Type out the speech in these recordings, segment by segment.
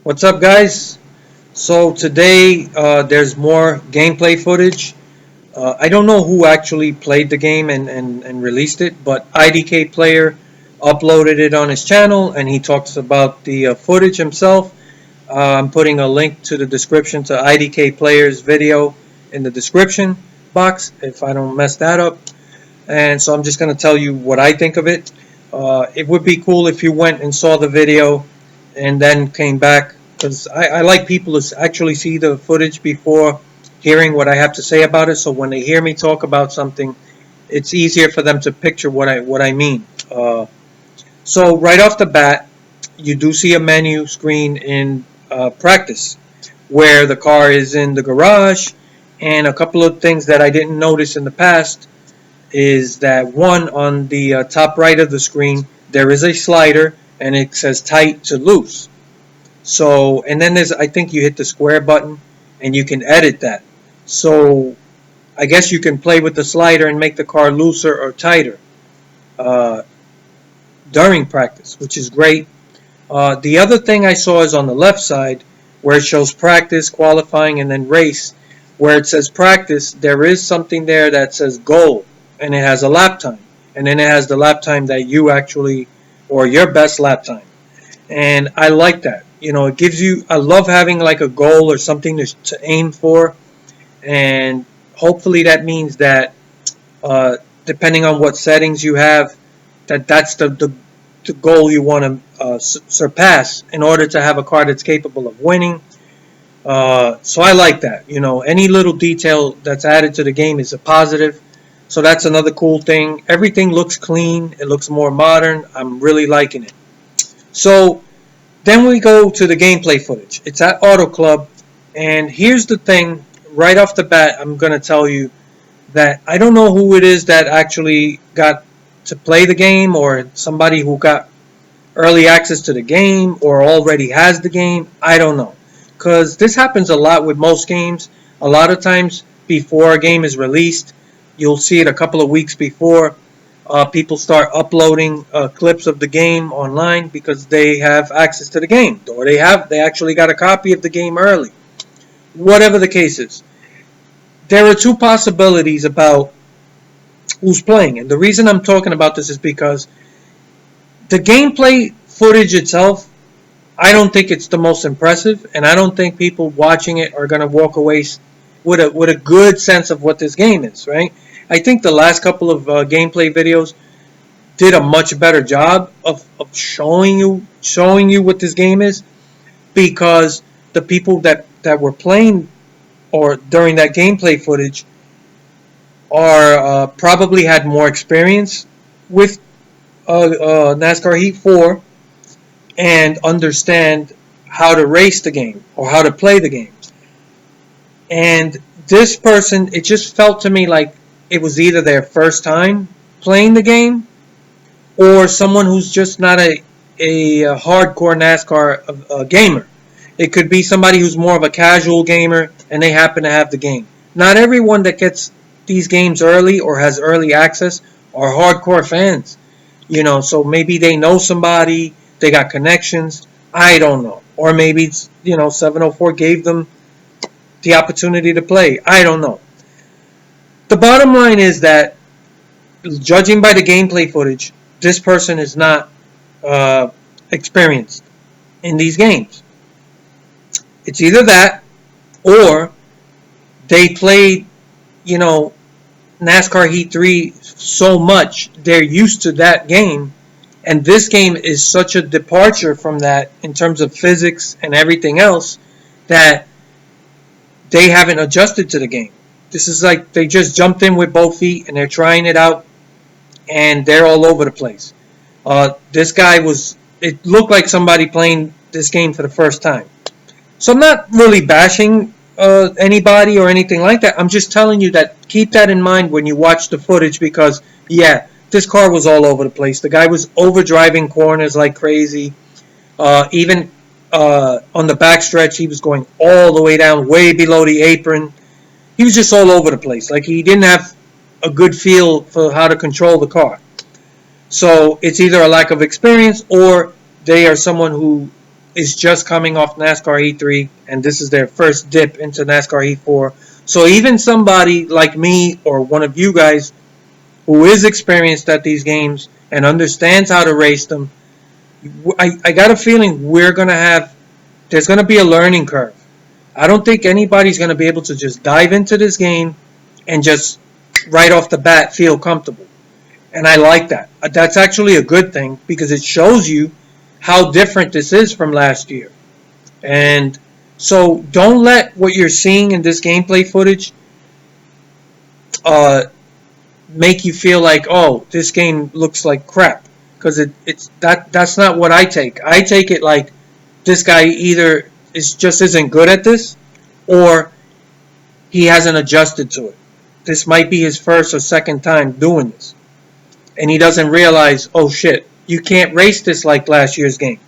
What's up, guys? So today there's more gameplay footage. I don't know who actually played the game and released it, but IDK Player uploaded it on his channel and he talks about the footage himself. I'm putting a link to the description to IDK Player's video in the description box if I don't mess that up. And so I'm just going to tell you what I think of it. It would be cool if you went and saw the video and then came back, because I like people to actually see the footage before hearing what I have to say about it. So when they hear me talk about something, it's easier for them to picture what I mean. So right off the bat, you do see a menu screen in practice where the car is in the garage, and a couple of things that I didn't notice in the past is that one, on the top right of the screen there is a slider and it says tight to loose. So, and then there's, I think you hit the square button and you can edit that. So I guess you can play with the slider and make the car looser or tighter uh, during practice, which is great. The other thing I saw is on the left side where it shows practice, qualifying, and then race. Where it says practice, there is something there that says goal, and it has a lap time. And then it has the lap time that you actually, or your best lap time. And I like that. It gives you, I love having like a goal or something to aim for. And hopefully that means that depending on what settings you have, that's the goal you want to surpass in order to have a car that's capable of winning. So I like that. Any little detail that's added to the game is a positive. So that's another cool thing. Everything looks clean. It looks more modern. I'm really liking it. So then we go to the gameplay footage. It's at Auto Club. And here's the thing. Right off the bat, I'm going to tell you that I don't know who it is that actually got to play the game, or somebody who got early access to the game or already has the game. I don't know. Because this happens a lot with most games. A lot of times before a game is released, you'll see it a couple of weeks before. People start uploading clips of the game online because they have access to the game, or they actually got a copy of the game early. Whatever the case is, there are two possibilities about who's playing, and the reason I'm talking about this is because the gameplay footage itself, I don't think it's the most impressive, and I don't think people watching it are going to walk away with a good sense of what this game is, right? I think the last couple of gameplay videos did a much better job of showing you what this game is, because the people that were playing or during that gameplay footage are probably had more experience with NASCAR Heat 4 and understand how to race the game or how to play the game. And this person, it just felt to me like it was either their first time playing the game or someone who's just not a hardcore NASCAR gamer. It could be somebody who's more of a casual gamer and they happen to have the game. Not everyone that gets these games early or has early access are hardcore fans. So maybe they know somebody, they got connections, I don't know. Or maybe, 704 gave them the opportunity to play. I don't know. The bottom line is that, judging by the gameplay footage, this person is not experienced in these games. It's either that, or they played, NASCAR Heat 3 so much, they're used to that game, and this game is such a departure from that in terms of physics and everything else that they haven't adjusted to the game. This is like they just jumped in with both feet and they're trying it out, and they're all over the place. This guy it looked like somebody playing this game for the first time. So I'm not really bashing anybody or anything like that. I'm just telling you that keep that in mind when you watch the footage, because, yeah, this car was all over the place. The guy was overdriving corners like crazy. Even on the backstretch, he was going all the way down, way below the apron. He was just all over the place. Like, he didn't have a good feel for how to control the car. So it's either a lack of experience or they are someone who is just coming off NASCAR Heat 3, and this is their first dip into NASCAR Heat 4. So even somebody like me or one of you guys who is experienced at these games and understands how to race them, I got a feeling there's going to be a learning curve. I don't think anybody's going to be able to just dive into this game and just right off the bat feel comfortable. And I like that. That's actually a good thing because it shows you how different this is from last year. And so don't let what you're seeing in this gameplay footage make you feel like, oh, this game looks like crap. Because that's not what I take. I take it like this guy either isn't good at this, or he hasn't adjusted to it. This might be his first or second time doing this. And he doesn't realize, oh shit, you can't race this like last year's game.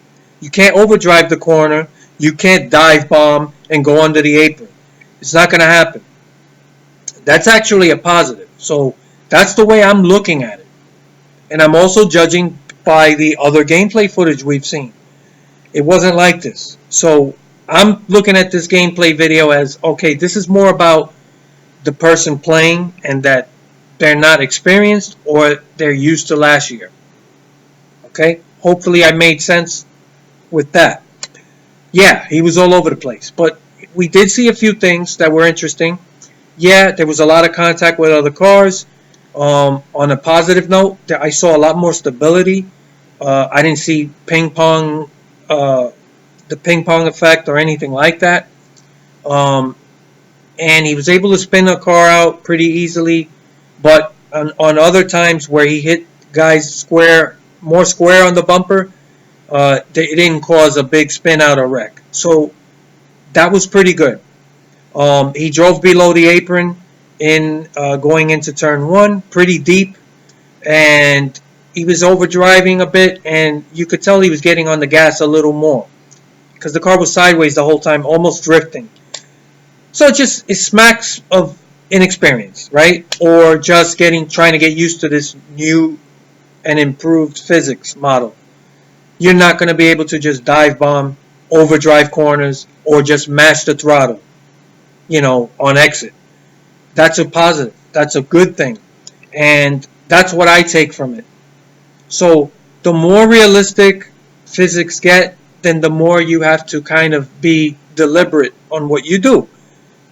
You can't overdrive the corner. You can't dive bomb and go under the apron. It's not going to happen. That's actually a positive. So that's the way I'm looking at it. And I'm also judging by the other gameplay footage we've seen. It wasn't like this. So I'm looking at this gameplay video as, okay, this is more about the person playing and that they're not experienced or they're used to last year. Okay? Hopefully I made sense with that. Yeah, he was all over the place. But we did see a few things that were interesting. Yeah, there was a lot of contact with other cars. On a positive note, I saw a lot more stability. I didn't see the ping pong effect or anything like that. And he was able to spin a car out pretty easily. But on other times where he hit guys more square on the bumper, it didn't cause a big spin out or wreck. So that was pretty good. He drove below the apron in going into turn 1, pretty deep, and he was overdriving a bit, and you could tell he was getting on the gas a little more because the car was sideways the whole time, almost drifting. So it smacks of inexperience, right? Or just trying to get used to this new and improved physics model. You're not going to be able to just dive bomb, overdrive corners, or just mash the throttle, on exit. That's a positive. That's a good thing. And that's what I take from it. So the more realistic physics get, then the more you have to kind of be deliberate on what you do.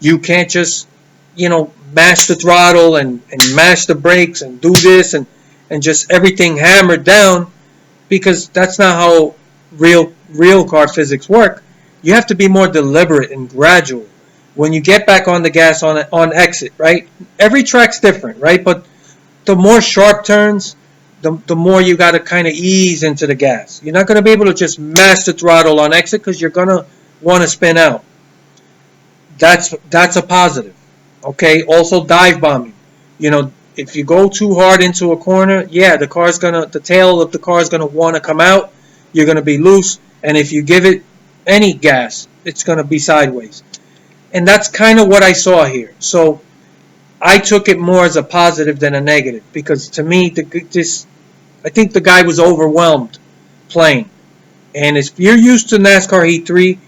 You can't just, mash the throttle and mash the brakes and do this and just everything hammered down, because that's not how real car physics work. You have to be more deliberate and gradual. When you get back on the gas on exit, right? Every track's different, right? But the more sharp turns, the more you got to kind of ease into the gas. You're not going to be able to just mash the throttle on exit because you're going to want to spin out. That's a positive. Okay? Also dive bombing. If you go too hard into a corner, yeah, the tail of the car is going to want to come out. You're going to be loose. And if you give it any gas, it's going to be sideways. And that's kind of what I saw here. So I took it more as a positive than a negative, because to me, I think the guy was overwhelmed playing. And if you're used to NASCAR Heat 3,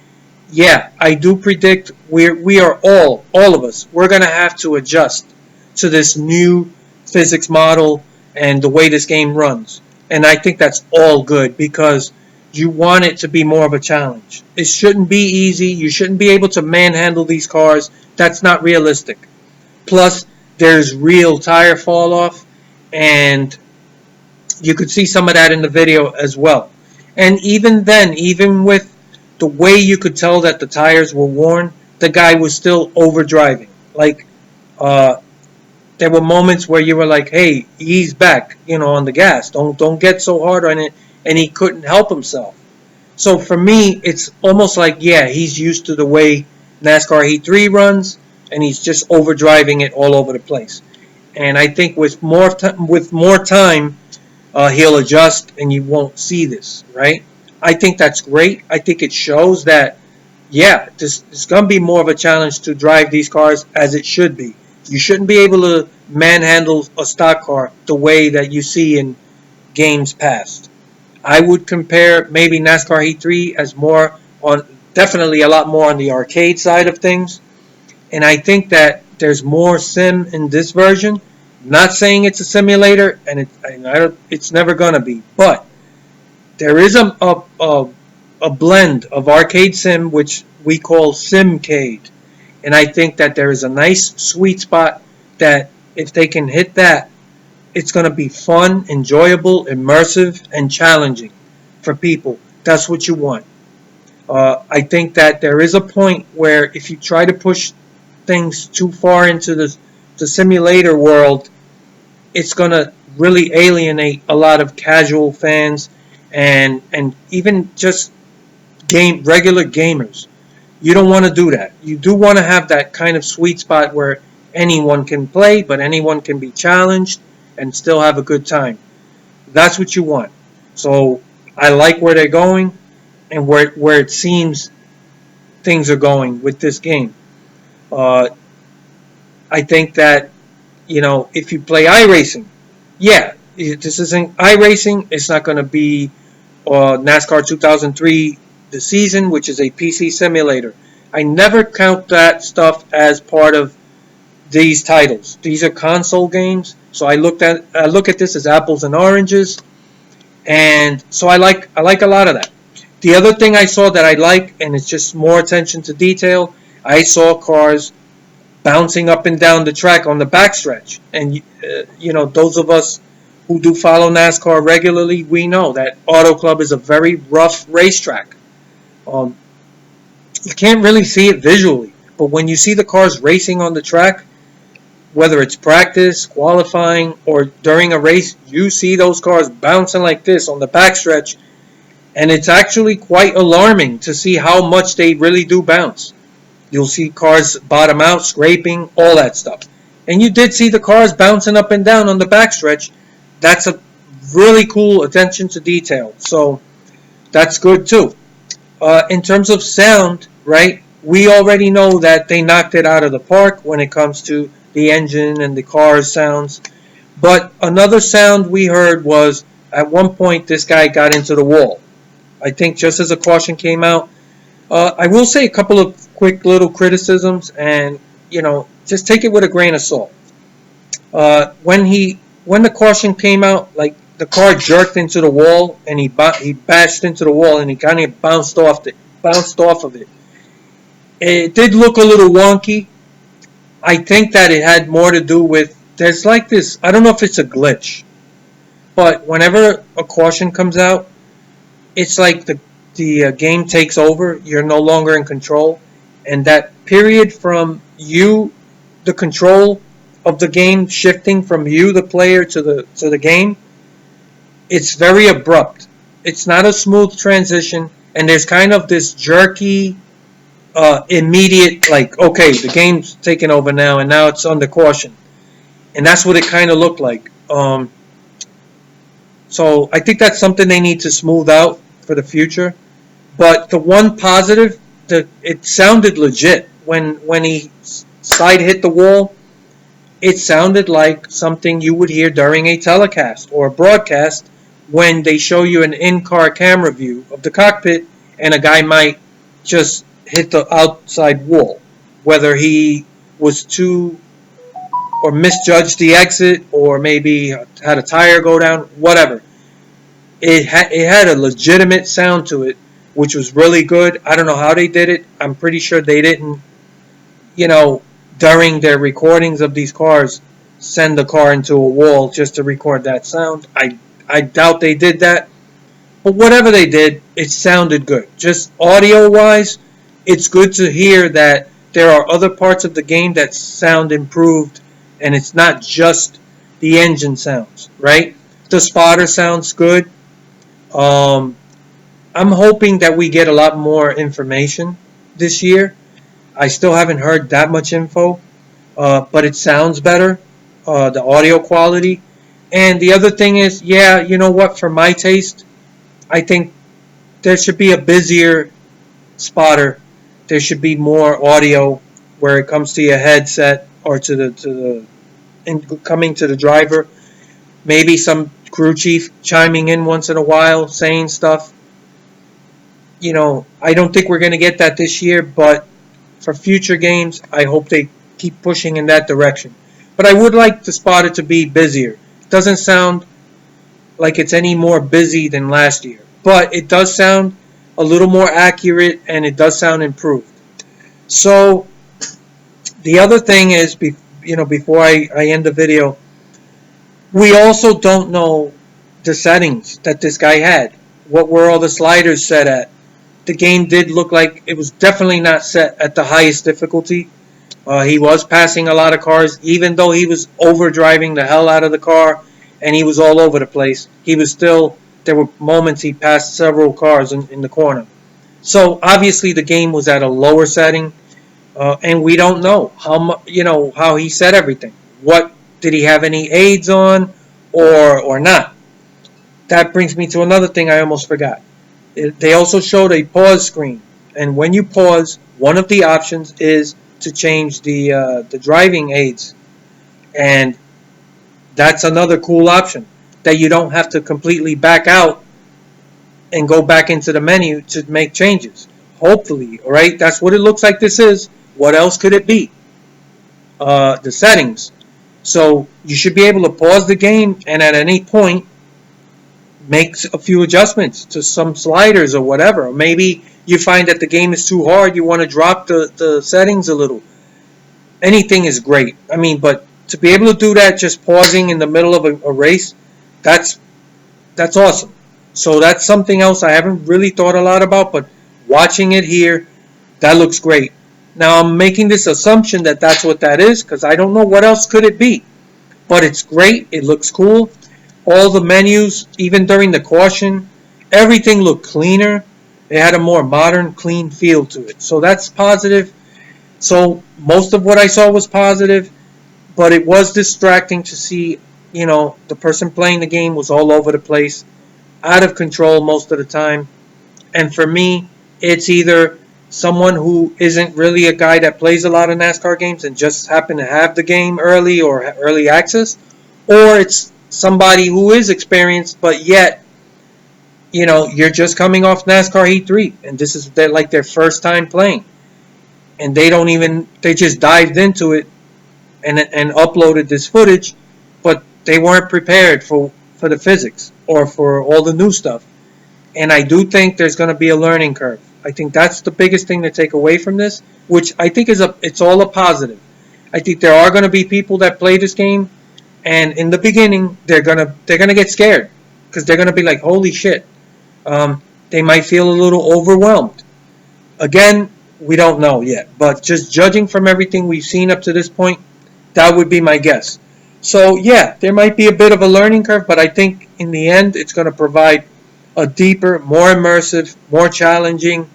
yeah, I do predict we are all of us, we're going to have to adjust to this new physics model and the way this game runs. And I think that's all good, because you want it to be more of a challenge. It shouldn't be easy. You shouldn't be able to manhandle these cars. That's not realistic. Plus, there's real tire fall off, and you could see some of that in the video as well. And even then, even with the way you could tell that the tires were worn, the guy was still overdriving. Like, there were moments where you were like, hey, ease back, on the gas. Don't get so hard on it. And he couldn't help himself. So for me, it's almost like, yeah, he's used to the way NASCAR Heat 3 runs, and he's just overdriving it all over the place. And I think with more time, he'll adjust, and you won't see this, right? I think that's great. I think it shows that, yeah, it's going to be more of a challenge to drive these cars as it should be. You shouldn't be able to manhandle a stock car the way that you see in games past. I would compare maybe NASCAR Heat 3 as more on, definitely a lot more on the arcade side of things. And I think that there's more sim in this version. Not saying it's a simulator, and it's never gonna be, but there is a blend of arcade sim which we call simcade, and I think that there is a nice sweet spot that if they can hit that, it's going to be fun, enjoyable, immersive, and challenging for people. That's what you want. I think that there is a point where if you try to push things too far into the simulator world, it's going to really alienate a lot of casual fans and even just regular gamers. You don't want to do that. You do want to have that kind of sweet spot where anyone can play, but anyone can be challenged and still have a good time. That's what you want. So I like where they're going and where it seems things are going with this game. Uh, I think that if you play iRacing, yeah, this isn't iRacing. It's not going to be NASCAR 2003 the season, which is a PC simulator. I never count that stuff as part of these titles. These are console games, so I look at this as apples and oranges, and so I like a lot of that. The other thing I saw that I like, and it's just more attention to detail, I saw cars bouncing up and down the track on the backstretch, and those of us who do follow NASCAR regularly, we know that Auto Club is a very rough racetrack. Um, you can't really see it visually, but when you see the cars racing on the track, whether it's practice, qualifying, or during a race, you see those cars bouncing like this on the backstretch, and it's actually quite alarming to see how much they really do bounce. You'll see cars bottom out, scraping, all that stuff. And you did see the cars bouncing up and down on the backstretch. That's a really cool attention to detail. So that's good too. In terms of sound, right, we already know that they knocked it out of the park when it comes to the engine and the car's sounds. But another sound we heard was at one point this guy got into the wall. I think just as a caution came out. I will say a couple of quick little criticisms, and just take it with a grain of salt. When the caution came out, like the car jerked into the wall, and he bashed into the wall, and he kind of bounced off of it. It did look a little wonky. I think that it had more to do with there's like this. I don't know if it's a glitch, but whenever a caution comes out, it's like the game takes over. You're no longer in control, and that period from you, the control of the game shifting from you, the player, to the game, it's very abrupt. It's not a smooth transition, and there's kind of this jerky, immediate, like, okay, the game's taking over now, and now it's under caution, and that's what it kind of looked like. So I think that's something they need to smooth out for the future. But the one positive, it sounded legit when he side hit the wall. It sounded like something you would hear during a telecast or a broadcast when they show you an in-car camera view of the cockpit and a guy might just hit the outside wall. Whether he was too or misjudged the exit or maybe had a tire go down, whatever. It had a legitimate sound to it, which was really good. I don't know how they did it. I'm pretty sure they didn't, during their recordings of these cars, send the car into a wall just to record that sound. I doubt they did that. But whatever they did, it sounded good. Just audio-wise, it's good to hear that there are other parts of the game that sound improved, and it's not just the engine sounds, right? The spotter sounds good. I'm hoping that we get a lot more information this year. I still haven't heard that much info, but it sounds better, the audio quality. And the other thing is, yeah, you know what, for my taste, I think there should be a busier spotter. There should be more audio where it comes to your headset or coming to the driver. Maybe some crew chief chiming in once in a while, saying stuff. I don't think we're going to get that this year, but for future games, I hope they keep pushing in that direction. But I would like the spotter to be busier. It doesn't sound like it's any more busy than last year, but it does sound a little more accurate and it does sound improved. So the other thing is, before I end the video, we also don't know the settings that this guy had. What were all the sliders set at? The game did look like it was definitely not set at the highest difficulty. He was passing a lot of cars, even though he was overdriving the hell out of the car and he was all over the place. He was still, there were moments he passed several cars in the corner. So obviously the game was at a lower setting, and we don't know how he set everything. What did he have any aids on, or not? That brings me to another thing I almost forgot. They also showed a pause screen, and when you pause, one of the options is to change the driving aids, and that's another cool option that you don't have to completely back out and go back into the menu to make changes. Hopefully, all right, that's what it looks like this is. What else could it be? The settings. So you should be able to pause the game and at any point make a few adjustments to some sliders or whatever. Maybe you find that the game is too hard, you want to drop the settings a little. Anything is great. I mean, but to be able to do that just pausing in the middle of a race, that's awesome. So that's something else I haven't really thought a lot about, but watching it here, that looks great. Now I'm making this assumption that that's what that is because I don't know what else could it be. But it's great. It looks cool. All the menus, even during the caution, everything looked cleaner. It had a more modern, clean feel to it. So that's positive. So most of what I saw was positive, but it was distracting to see, the person playing the game was all over the place, out of control most of the time. And for me, it's either someone who isn't really a guy that plays a lot of NASCAR games and just happened to have the game early or early access, or it's somebody who is experienced, but yet, you're just coming off NASCAR Heat 3, and this is their first time playing. And they just dived into it and uploaded this footage, but they weren't prepared for the physics or for all the new stuff. And I do think there's going to be a learning curve. I think that's the biggest thing to take away from this, which I think it's all a positive. I think there are going to be people that play this game, and in the beginning they're gonna get scared because they're gonna be like, holy shit. They might feel a little overwhelmed. Again, we don't know yet, but just judging from everything we've seen up to this point, that would be my guess. So yeah, there might be a bit of a learning curve, but I think in the end it's going to provide a deeper, more immersive, more challenging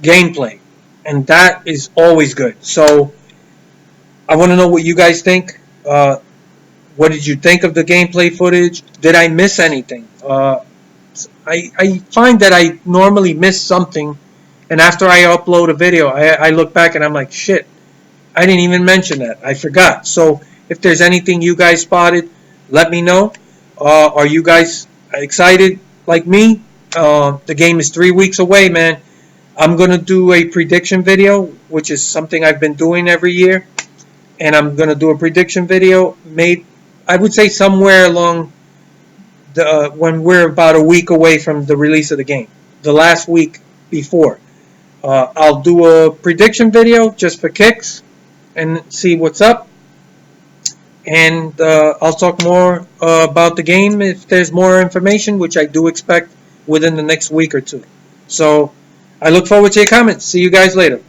gameplay, and that is always good. So I want to know what you guys think. What did you think of the gameplay footage? Did I miss anything? I find that I normally miss something, and after I upload a video, I look back and I'm like, shit, I didn't even mention that. I forgot. So if there's anything you guys spotted, let me know. Are you guys excited like me? The game is 3 weeks away, man. I'm going to do a prediction video, which is something I've been doing every year. And I'm going to do a prediction video made, I would say, somewhere along when we're about a week away from the release of the game. The last week before. I'll do a prediction video just for kicks and see what's up. And I'll talk more about the game if there's more information, which I do expect within the next week or two. So I look forward to your comments. See you guys later.